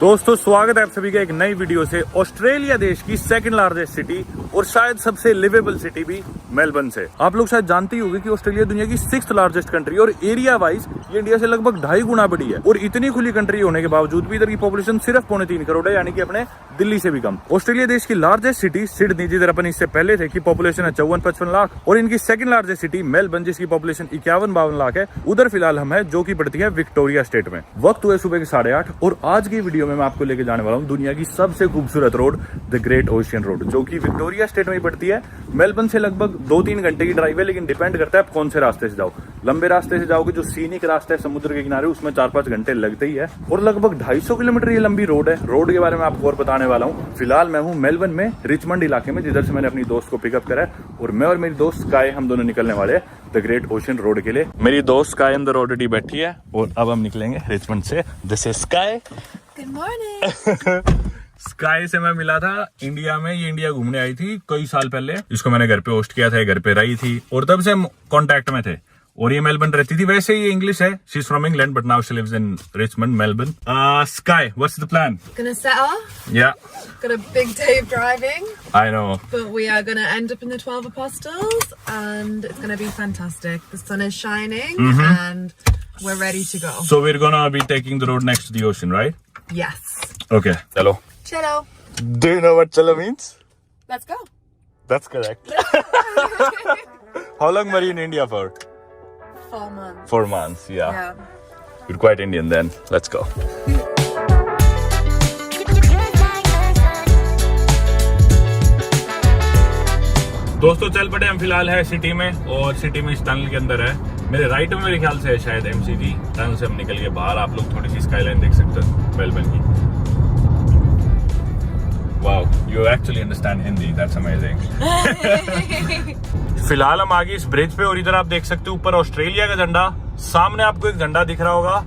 दोस्तों स्वागत है आप सभी का एक नई वीडियो से। ऑस्ट्रेलिया देश की सेकंड लार्जेस्ट सिटी और शायद सबसे लिवेबल सिटी भी मेलबर्न से। आप लोग शायद जानते ही होंगे कि ऑस्ट्रेलिया दुनिया की 6th लार्जेस्ट कंट्री और एरिया वाइज ये इंडिया से लगभग 2.5 गुना बड़ी है। और इतनी खुली कंट्री होने के बावजूद भी इधर की पॉपुलेशन सिर्फ 3.25 करोड़ है, यानी कि अपने दिल्ली से भी कम। ऑस्ट्रेलिया देश की लार्जेस्ट सिटी सिडनी, जिधर अपन इससे पहले थे, की पॉपुलेशन है 54-55 लाख, और इनकी सेकंड लार्जेस्ट सिटी मेलबर्न जिसकी पॉपुलेशन 51-52 लाख है, उधर फिलहाल हम है, जो की पड़ती है विक्टोरिया स्टेट में। वक्त हुए सुबह के 8:30 और आज की वीडियो में मैं आपको लेके जाने वाला हूं दुनिया की सबसे खूबसूरत road, the great ocean road, जो कि विक्टोरिया स्टेट में ही पड़ती है। मेलबर्न से लगभग 2-3 घंटे की ड्राइव है, लेकिन डिपेंड करता है आप कौन से रास्ते से जाओ। लंबे रास्ते से जाओगे, जो सीनिक रास्ता है समुद्र के किनारे, उसमें 4-5 घंटे लगते ही है। और लगभग 250 किलोमीटर ये लंबी रोड है। रोड के बारे में आपको और बताने वाला हूँ। फिलहाल मैं हूँ मेलबर्न में, रिचमंड इलाके में, जिधर से मैंने अपनी दोस्त को पिकअप करा है। और मैं और मेरी दोस्त स्काई, हम दोनों निकलने वाले हैं द ग्रेट ओशियन रोड के लिए। मेरी दोस्त स्काई अंदर ऑलरेडी बैठी है और अब हम निकलेंगे रिचमंड से। This is sky. Good morning. Sky से मैं मिला था इंडिया में। ये इंडिया घूमने आई थी कई साल पहले। इसको मैंने घर पे होस्ट किया था, घर पे रही थी और तब से हम कांटेक्ट में थे। और ये मेलबर्न रहती थी। वैसे ये इंग्लिश है, she is from England but now she lives in Richmond, Melbourne. Sky, what's the plan? Gonna settle. Yeah, Got a big day of driving, I know. but we are gonna end up in the 12 Apostles, and it's gonna be fantastic. The sun is shining, and we're ready to go. So we're gonna be taking the road next to the ocean, right? Yes. Okay, chalo. Chillo. Do you know what chalo means? Let's go. That's correct. How long were you in India for? 4 months. 4 months, yeah. Yeah. You're quite Indian then. Let's go. दोस्तों चल पड़े हम फिलहाल है city में, और city में इस टनल के अंदर है। मेरे राइट में मेरे ख्याल से है शायद MCG। टनल से हम निकल के बाहर आप लोग थोड़ी सी स्काईलाइन देख सकते हो मेलबर्न की। Wow, you actually understand Hindi, that's amazing. फिलहाल हम आगे इस ब्रिज पे, और इधर आप देख सकते हो ऊपर ऑस्ट्रेलिया का झंडा। सामने आपको एक झंडा दिख रहा होगा,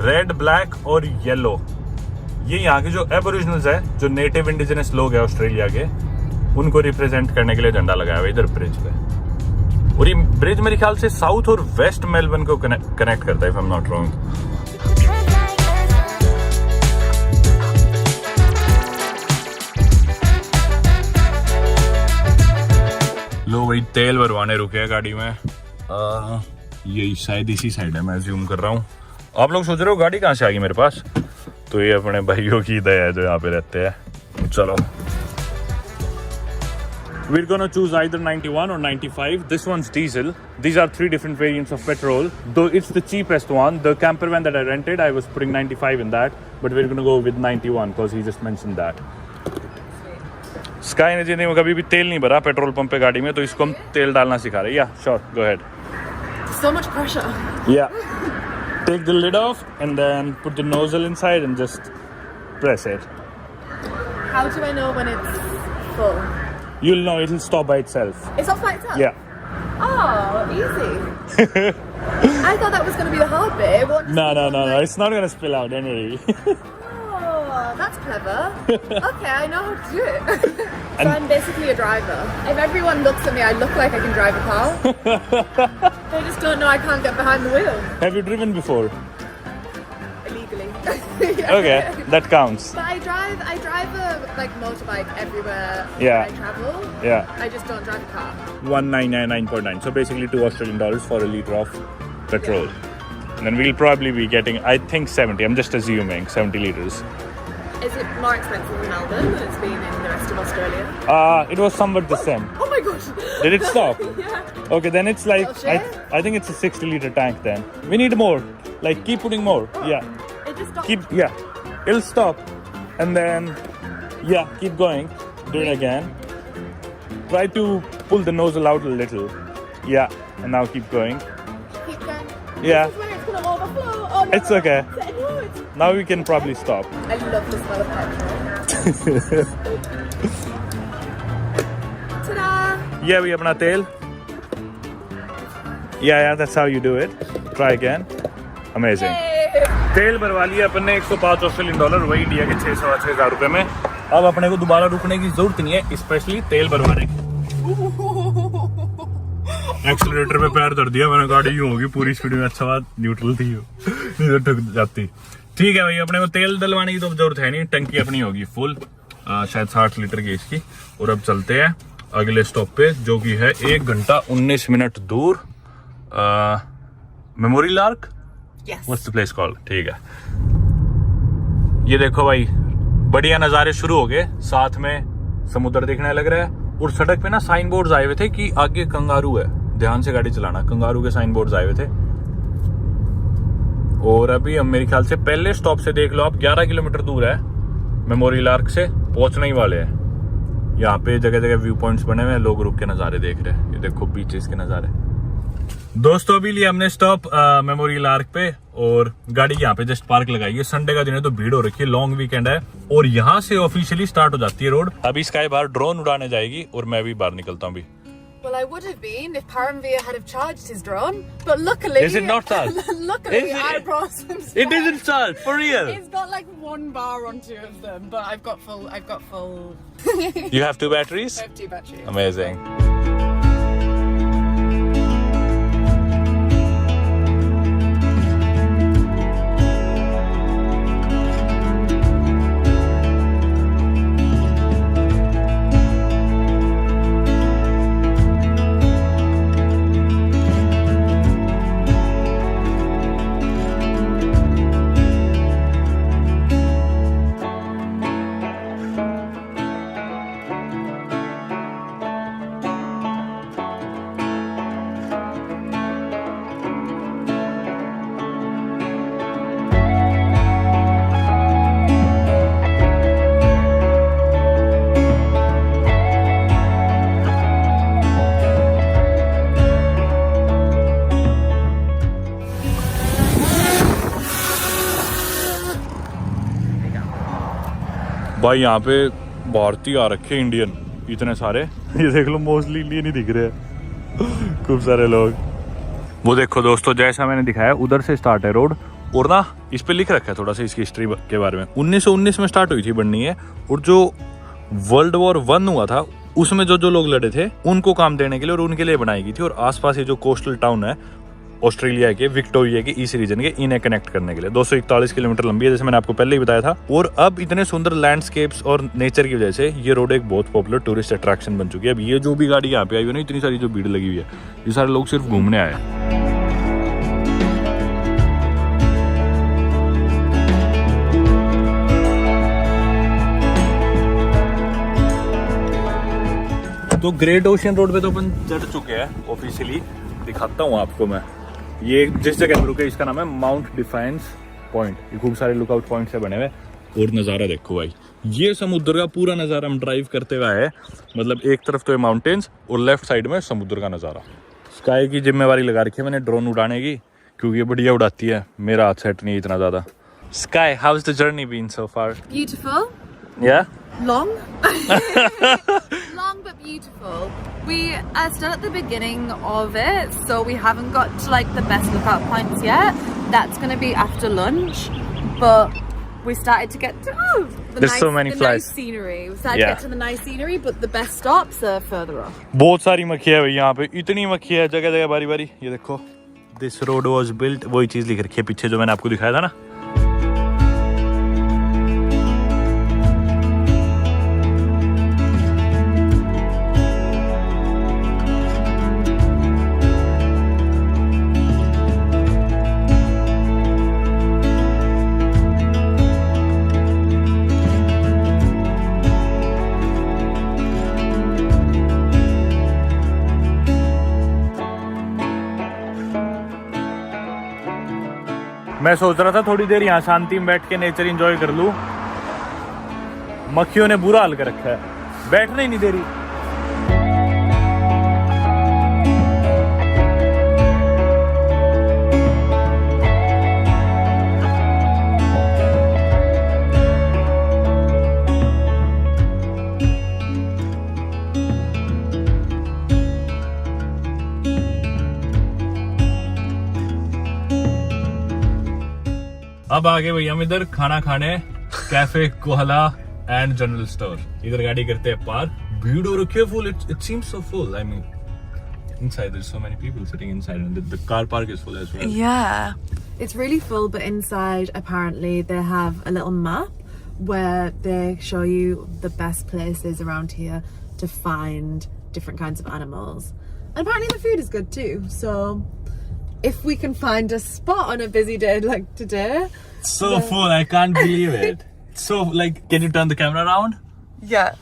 रेड, ब्लैक और येलो। ये यहाँ के जो एबोरिजिनल्स है, जो नेटिव इंडिजिनस लोग हैं ऑस्ट्रेलिया के, उनको रिप्रेजेंट करने के लिए झंडा लगाया हुआ इधर ब्रिज पे। और ये ब्रिज मेरे ख्याल से साउथ और वेस्ट मेलबर्न को कनेक्ट करता है, if I am not wrong. लो भाई, तेल भरवाने रुके हैं गाड़ी में। ये शायद इसी साइड है, मैं ज़ूम कर रहा हूँ। आप लोग सोच रहे हो गाड़ी कहाँ से आ गई मेरे पास, तो ये अपने भाइयों की दया है जो यहाँ पे रहते हैं। चलो, we're gonna choose either 91 or 95. This one's diesel. These are 3 different variants of petrol. Though it's the cheapest one, the camper van that I rented, I was putting 95 in that, but we're gonna go with 91 because he just mentioned that. Sky ने जिंदगी में कभी भी तेल नहीं भरा petrol pump पे गाड़ी में, तो इसको हम तेल डालना सिखा रहे हैं। Yeah sure, go ahead. So much pressure. Yeah, take the lid off and then put the nozzle inside and just press it. How do I know when it's full? You'll know, it'll stop by itself. It's off by itself? Yeah. Oh, easy. I thought that was going to be the hard bit. It won't just No, be no, one, no, no. like- It's not gonna spill out anyway. Oh, that's clever. Okay, I know how to do it. So I'm basically a driver. If everyone looks at me, I look like I can drive a car. They just don't know I can't get behind the wheel. Have you driven before? Illegally. Okay, that counts. But I drive a like motorbike everywhere Yeah. I travel. Yeah. I just don't drive a car. 199.9. So basically $2 Australian for a liter of petrol. And then we'll probably be getting, I think 70. I'm just assuming 70 liters. Is it more expensive in Melbourne than it's been in the rest of Australia? It was somewhat the same. Oh my gosh. Did it stop? Yeah. Okay, then it's like, Little share? I think it's a 60-liter tank then. We need more. Like, keep putting more. Yeah. It just stopped. Keep, yeah. It'll stop. And then, yeah, keep going. Do it again. Try to pull the nozzle out a little. Yeah. And now keep going. Keep going. Yeah. This is where it's going to overflow. Oh no. It's okay. No, it's... Now we can probably stop. I love the smell of petrol. Ta-da! Yeah, we अपना तेल. Yeah, that's how you do it. Try again. Amazing. Yay! तेल भरवा लिया अपन ने $105 Australian, वही India के 6,000 रुपए में। अब अपने को दोबारा रुकने की जरूरत नहीं है, स्पेशली तेल भरवाने की। एक्सीलरेटर पे पैर धर दिया मैंने, गाड़ी यूं होगी पूरी स्पीड में। अच्छा बात न्यूट्रल थी, नहीं तो ठुक जाती। ठीक है भाई, अपने को तेल डलवाने की तो जरूरत है नहीं, टंकी अपनी होगी फुल, शायद 60 लीटर की इसकी। और अब चलते हैं अगले स्टॉप पे, जो कि है 1 घंटा 19 मिनट दूर, memorial arc. What's the place called? ठीक है, ये देखो भाई, बढ़िया नज़ारे शुरू हो गए, साथ में समुद्र देखने लग रहा है। और सड़क पे ना साइन बोर्ड्स आए हुए थे कि आगे कंगारू है, ध्यान से गाड़ी चलाना, कंगारू के साइन बोर्ड्स आए हुए थे। और अभी हम मेरे ख्याल से पहले स्टॉप से देख लो आप 11 किलोमीटर दूर है, मेमोरियल आर्क से पहुंचने ही वाले हैं। यहाँ पे जगह जगह व्यू पॉइंट्स बने हुए हैं, लोग रुक के नज़ारे देख रहे हैं। ये देखो बीचेस के नज़ारे। दोस्तों अभी लिया हमने स्टॉप मेमोरियल आर्क पे, और गाड़ी यहाँ पे जस्ट पार्क लगाई है। संडे का दिन है तो भीड़ हो रखी है, लॉन्ग वीकेंड है, और यहाँ से ऑफिशियली स्टार्ट हो जाती है रोड। अभी स्काई बाहर ड्रोन उड़ाने जाएगी और मैं भी बाहर निकलता हूँ अभी। Well, I would have been if Paramveer had have charged his drone, but luckily... Is it not charged? Luckily, Is it? I brought some stuff. It isn't charged, for real? It's got like 1 bar on 2 of them, but I've got full... You have 2 batteries? I have 2 batteries. Amazing. भाई यहाँ पे भारतीय आ रखे Indian इतने सारे, ये देख लो, mostly Indian ही दिख रहे हैं, खूब सारे लोग। वो देखो दोस्तों, जैसा मैंने दिखाया उधर से स्टार्ट है रोड, और ना इस पे लिख रखा है थोड़ा सा इसकी हिस्ट्री के बारे में। 1919 में स्टार्ट हुई थी बननी है, और जो वर्ल्ड वॉर 1 हुआ था उसमें जो लोग लड़े थे उनको काम देने के लिए और उनके लिए बनाई गई थी। और आसपास ये जो कोस्टल टाउन है ऑस्ट्रेलिया के, विक्टोरिया के, इस रीजन के, इन्हें कनेक्ट करने के लिए 241 किलोमीटर लंबी है, जैसे मैंने आपको पहले ही बताया था। और अब इतने सुंदर लैंडस्केप्स और नेचर की वजह से ये रोड एक बहुत पॉपुलर टूरिस्ट अट्रैक्शन बन चुकी है। अब ये जो भी गाड़ी यहाँ पे आई हुई है ना, इतनी सारी जो भीड़ लगी हुई है, ये सारे लोग सिर्फ घूमने आए हैं। तो ग्रेट ओशियन रोड पे तो अपन चढ़ चुके हैं ऑफिशियली, दिखाता हूँ आपको मैं। ये जिस जगह पे रुके इसका नाम है माउंट डिफेंस पॉइंट। ये खूब सारे लुकआउट पॉइंट से बने हुए, और नज़ारा देखो भाई, ये समुद्र का पूरा नज़ारा हम ड्राइव करते हुए आए, मतलब एक तरफ तो ये माउंटेन्स और लेफ्ट साइड में समुद्र का नज़ारा। स्काई की जिम्मेवारी लगा रखी है मैंने ड्रोन उड़ाने की, क्योंकि ये बढ़िया उड़ाती है, मेरा हाथ सेट नहीं इतना ज़्यादा। Sky, how is the journey been so far? Beautiful. Yeah? Long. Long but beautiful. We are still at the beginning of it, so we haven't got to like the best lookout points yet. That's going to be after lunch, but we started to get to There's so many flies. nice scenery. We started to get to the nice scenery, but the best stops are further off. बहुत सारी मक्खियाँ है भाई यहाँ पे, इतनी मक्खियाँ है जगह जगह बारी बारी। ये देखो, दिस रोड वाज बिल्ट, वही चीज लिख रखी है पीछे जो मैंने आपको दिखाया था ना। मैं सोच रहा था थोड़ी देर यहाँ शांति में बैठ के नेचर एंजॉय कर लूं, मक्खियों ने बुरा हाल कर रखा है, बैठने ही नहीं दे रही। अब आगे भैया हम इधर खाना खाने, cafe Kohla and general store. इधर गाड़ी करते हैं पार, भीड़ हो रखी है full, it seems so full. I mean inside there's so many people sitting inside and the car park is full as well. Yeah. It's really full, but inside apparently they have a little map where they show you the best places around here to find different kinds of animals. And apparently the food is good too. So if we can find a spot on a busy day like today. So full, I can't believe it. So like, can you turn the camera around? Yeah.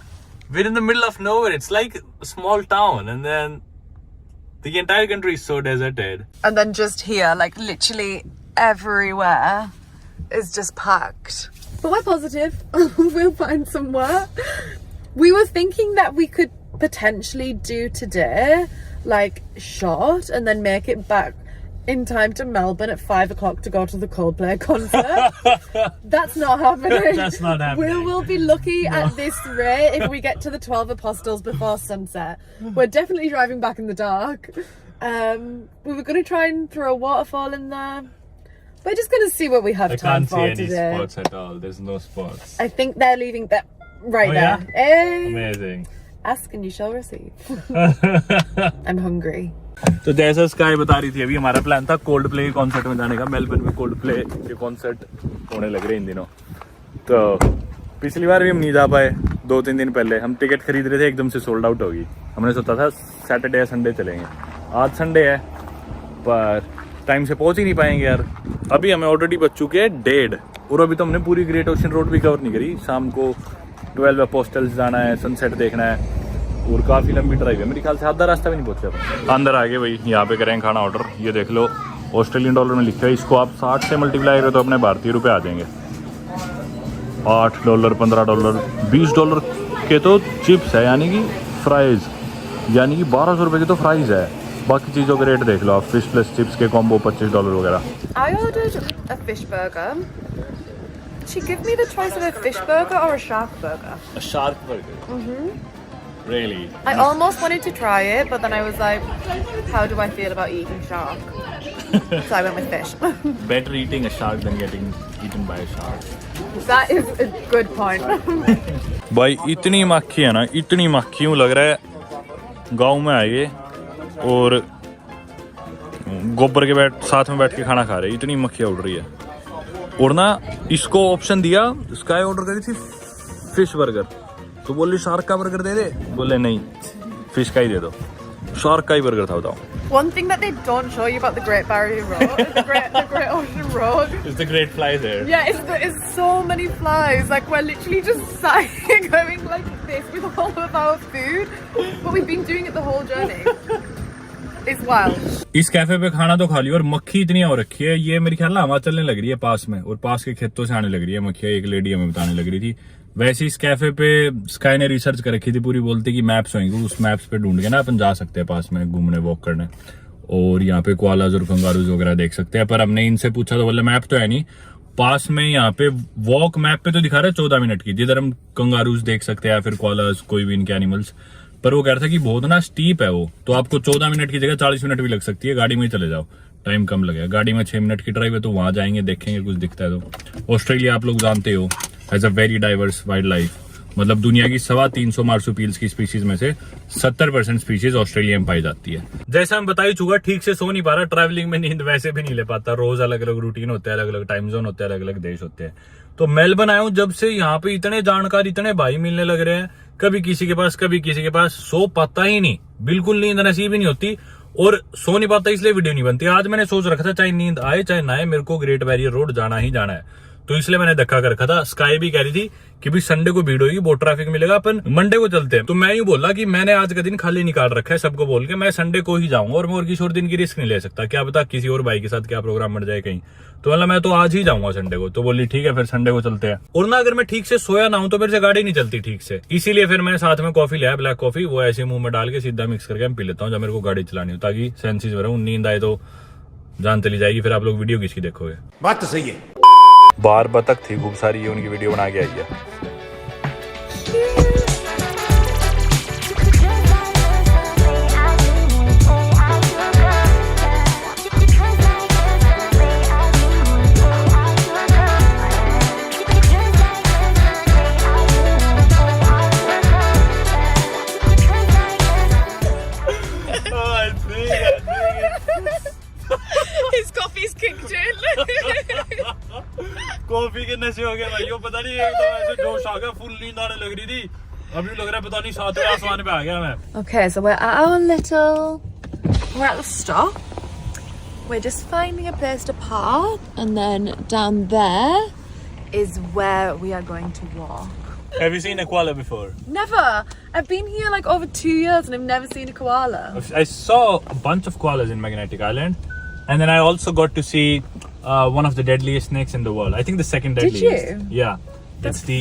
We're in the middle of nowhere. It's like a small town, and then the entire country is so deserted. And then just here, like literally everywhere is just packed. But we're positive. We'll find somewhere. We were thinking that we could potentially do today, like short, and then make it back in time to Melbourne at 5 o'clock to go to the Coldplay concert. That's not happening. That's not happening. We will be lucky at this rate if we get to the 12 Apostles before sunset. We're definitely driving back in the dark. We were going to try and throw a waterfall in there. We're just going to see what we have time for today. I can't see any spots at all. There's no spots. I think they're leaving that right Oh, there. yeah? Hey. Amazing. Ask and you shall receive. I'm hungry. तो जैसा sky बता रही थी, अभी हमारा plan था cold play के concert में जाने का। मेलबर्न में कोल्ड प्ले के कॉन्सर्ट होने लग रहे इन दिनों। तो पिछली बार भी हम नहीं जा पाए, 2-3 दिन पहले हम टिकट खरीद रहे थे, एकदम से सोल्ड आउट होगी। हमने सोचा था सैटरडे या संडे चलेंगे। आज संडे है पर टाइम से पहुंच ही नहीं पाएंगे यार। अभी हमें ऑलरेडी बच चुके हैं 1:30 और अभी तो हमने पूरी ग्रेट ओशन रोड भी कवर नहीं करी। शाम को 12 अपोस्टल्स जाना है, सनसेट देखना है और काफ़ी लंबी ड्राइव है। मेरे ख्याल से आधा रास्ता भी नहीं पहुंचे अपन। अंदर आ गए भाई, यहाँ पे करें खाना ऑर्डर। ये देख लो ऑस्ट्रेलियन डॉलर में लिखा है, इसको आप 60 से मल्टीप्लाई करें तो अपने भारतीय रुपये आ जाएंगे। $8, $15, $20 के तो चिप्स है, यानी कि फ्राइज़, यानी कि 1200 रुपये की तो फ्राइज़ है। बाकी चीज़ों के रेट देख लो आप, फिश प्लस चिप्स के कॉम्बो $25 वगैरह। I ordered a fish burger. Did she give me the choice of a fish burger or a shark burger? A shark burger. Mm-hmm. Really? I almost wanted to try it, but then I was like, how do I feel about eating shark? So I went with fish. Better eating a shark than getting eaten by a shark. That is a good point. भाई इतनी मक्खी है ना, इतनी मक्खी, यूँ लग रहा है गांव में आए और गोबर के साथ में बैठ के खाना खा रहे। इतनी मक्खियाँ उड़ रही है। और ना इसको ऑप्शन दिया, स्काई ऑर्डर करी थी फिश बर्गर, तो बोले शार्क का बर्गर दे दे, बोले नहीं फिश का ही दे दो। शार्क का ही बर्गर था, बताओ। One thing that they don't show you about the Great Barrier Road, the Great Ocean Road. Is the great fly there? Yeah, it's so many flies. Like we're literally just sat here going like this with all of our food, but we've been doing it the whole journey. It's wild. इस cafe पे खाना तो खा लिया और मक्खी इतनी हो रखी है, ये मेरे ख्याल हवा चलने लग रही है पास में, और पास के खेतों से आने लग रही है मक्खियाँ। एक लेडी हमें बताने लग रही थी। वैसे इस कैफे पे स्काई ने रिसर्च कर रखी थी पूरी, बोलती कि मैप्स होंगे, उस मैप्स पे ढूंढ के ना अपन जा सकते हैं पास में घूमने, वॉक करने, और यहाँ पे कोआलाज और कंगारूज वगैरह देख सकते हैं। पर हमने इनसे पूछा तो बोले मैप तो है नहीं पास में, यहाँ पे वॉक मैप पे तो दिखा रहा है 14 मिनट की, जिधर हम कंगारूज देख सकते हैं या फिर कोआलाज, कोई भी इनके एनिमल्स। पर वो कह रहा था कि बहुत ना स्टीप है वो, तो आपको 14 मिनट की जगह 40 मिनट भी लग सकती है। गाड़ी में ही चले जाओ, टाइम कम लगेगा। गाड़ी में 6 मिनट की ड्राइव है, तो वहां जाएंगे, देखेंगे कुछ दिखता है तो। ऑस्ट्रेलिया आप लोग जानते हो has a very diverse wild life, मतलब दुनिया की 350 मार्सुपील्स की स्पीशीज में से 70% स्पीशीज ऑस्ट्रेलिया में पाई जाती है। जैसा हम बता ही चुका, ठीक से सो नहीं पा रहा, ट्रैवलिंग में नींद वैसे भी नहीं ले पाता। रोज अलग अलग रूटीन होते हैं, अलग अलग टाइम जोन होते हैं, अलग अलग देश होते हैं। तो मेलबर्न आया हूं जब से, यहाँ पे इतने जानकार, इतने भाई मिलने लग रहे हैं, कभी किसी के पास कभी किसी के पास। सो पाता ही नहीं, बिल्कुल नींद नसीब ही नहीं होती, और सो नहीं पाता इसलिए वीडियो नहीं बनती। आज मैंने सोच रखा था चाहे नींद आए चाहे ना आए, मेरे को ग्रेट बैरियर रोड जाना ही जाना है, तो इसलिए मैंने धक्का कर रखा था। स्काई भी कह रही थी कि भाई संडे को भीड़ होगी, बहुत ट्रैफिक मिलेगा, अपन मंडे को चलते हैं। तो मैं यूं बोला कि मैंने आज का दिन खाली निकाल रखा है सबको बोल के, मैं संडे को ही जाऊंगा और मैं और किसी और दिन की रिस्क नहीं ले सकता, क्या पता किसी और भाई के साथ क्या प्रोग्राम बन जाए कहीं। तो मतलब मैं तो आज ही जाऊंगा संडे को। तो बोली ठीक है फिर संडे को चलते हैं। और ना अगर मैं ठीक से सोया ना हूं तो मेरे से गाड़ी नहीं चलती ठीक से, इसीलिए फिर मैं साथ में कॉफी लिया, ब्लैक कॉफी, वो ऐसे मुंह में डाल के सीधा मिक्स करके मैं पी लेता हूँ जब मेरे को गाड़ी चलानी हो, ताकि सेंसेस में रहूं। नींद आए तो जान चली जाएगी, फिर आप लोग वीडियो किसकी देखोगे। बात तो सही है। बाहर बतख थी खूब सारी, ये उनकी वीडियो बना के आई है। His coffee's kicked in. नशे हो गए भाइयों, पता नहीं एकदम ऐसे जोश आ गया, फुल नींद आने लग रही थी, अभी लग रहा है पता नहीं सातवें आसमान पे आ गया मैं। Okay, so we're at the stop. We're just finding a place to park, and then down there is where we are going to walk. Have you seen a koala before? Never. I've been here like over 2 years and I've never seen a koala. I saw a bunch of koalas in Magnetic Island, and then I also got to see one of the deadliest snakes in the world. I think the second Did deadliest. you? Yeah, that's the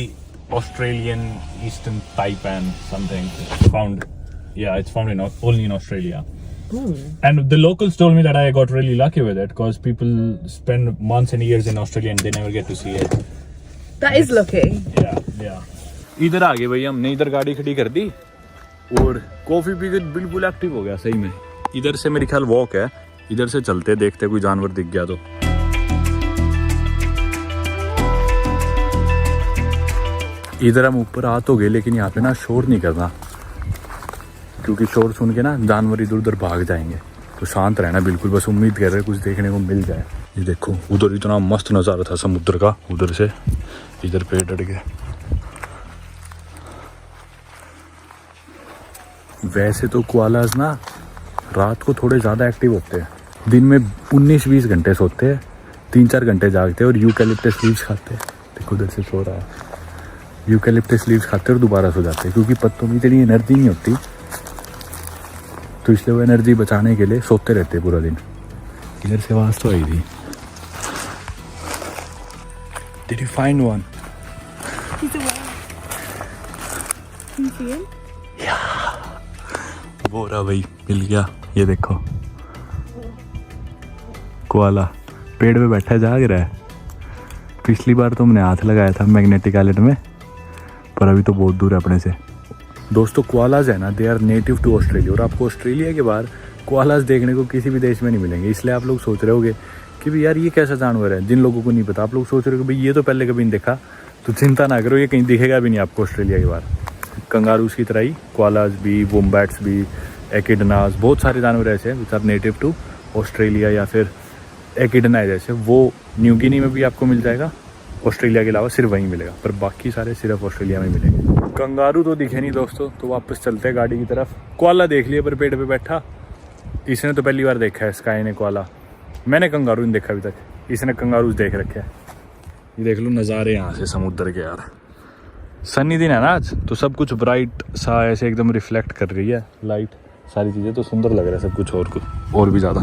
Australian Eastern Taipan something. It's found only in Australia. And the locals told me that I got really lucky with it because people spend months and years in Australia and they never get to see it. That is lucky. Yeah. इधर आ गए भैया, हमने इधर गाड़ी खड़ी कर दी और coffee P के बिल्कुल एक्टिव हो गया सही में। इधर से मेरी ख्याल वॉक है, इधर से चलते देखते कोई जानवर दिख गया तो। इधर हम ऊपर आ तो गए लेकिन यहाँ पे ना शोर नहीं करना, क्योंकि शोर सुन के ना जानवर इधर उधर भाग जाएंगे, तो शांत रहना बिल्कुल, बस उम्मीद कर रहे कुछ देखने को मिल जाए। ये देखो उधर इतना मस्त नज़ारा था समुद्र का, उधर से इधर पे डट गए। वैसे तो कोआलास ना रात को थोड़े ज़्यादा एक्टिव होते हैं, दिन में 19-20 घंटे सोते हैं, 3-4 घंटे जागते हैं और यूकैलिप्टस लीव्स खाते हैं। देखो उधर से सो रहा है, यूकैलिप्टस लीव्स खाते हैं और दोबारा सो जाते हैं, क्योंकि पत्तों में इतनी एनर्जी नहीं होती, तो इसलिए वो एनर्जी बचाने के लिए सोते रहते हैं पूरा दिन। इधर से आवाज़ तो आई थी। Did you find one? He's away. Can you see him? वो रहा भाई, मिल गया। ये देखो कोआला पेड़ पे बैठा जाग रहा है। पिछली बार तो हमने हाथ लगाया था मैग्नेटिक आइलैंड में, पर अभी तो बहुत दूर है अपने से। दोस्तों कोआलाज है ना, they are native to Australia, और आपको ऑस्ट्रेलिया के बाहर कोआलाज देखने को किसी भी देश में नहीं मिलेंगे। इसलिए आप लोग सोच रहे होगे कि भाई यार ये कैसा जानवर है, जिन लोगों को नहीं पता, आप लोग सोच रहे हो कि भाई ये तो पहले कभी नहीं देखा, तो चिंता ना करो, ये कहीं दिखेगा भी नहीं आपको ऑस्ट्रेलिया के बाहर। कंगारूस की तरह ही कोआलाज भी, वोम्बैट्स भी, एकिडनास, बहुत सारे जानवर ऐसे हैं which are native to Australia, या फिर एकिडना जैसे वो न्यू गिनी में भी आपको मिल जाएगा, ऑस्ट्रेलिया के अलावा सिर्फ वहीं मिलेगा, पर बाकी सारे सिर्फ ऑस्ट्रेलिया में मिलेंगे। कंगारू तो दिखे नहीं दोस्तों, तो वापस चलते हैं गाड़ी की तरफ। कोआला देख लिया पर पेड़ पे बैठा, इसने तो पहली बार देखा है, स्काई ने कोआला, मैंने कंगारू नहीं देखा अभी तक, इसने कंगारूज देख रखे हैं। ये देख लो नज़ारे यहाँ से समुद्र के यार, सनी दिन है ना आज, तो सब कुछ ब्राइट सा ऐसे एकदम रिफ्लेक्ट कर रही है लाइट, सारी चीज़ें तो सुंदर लग रहा है सब कुछ, और भी ज़्यादा।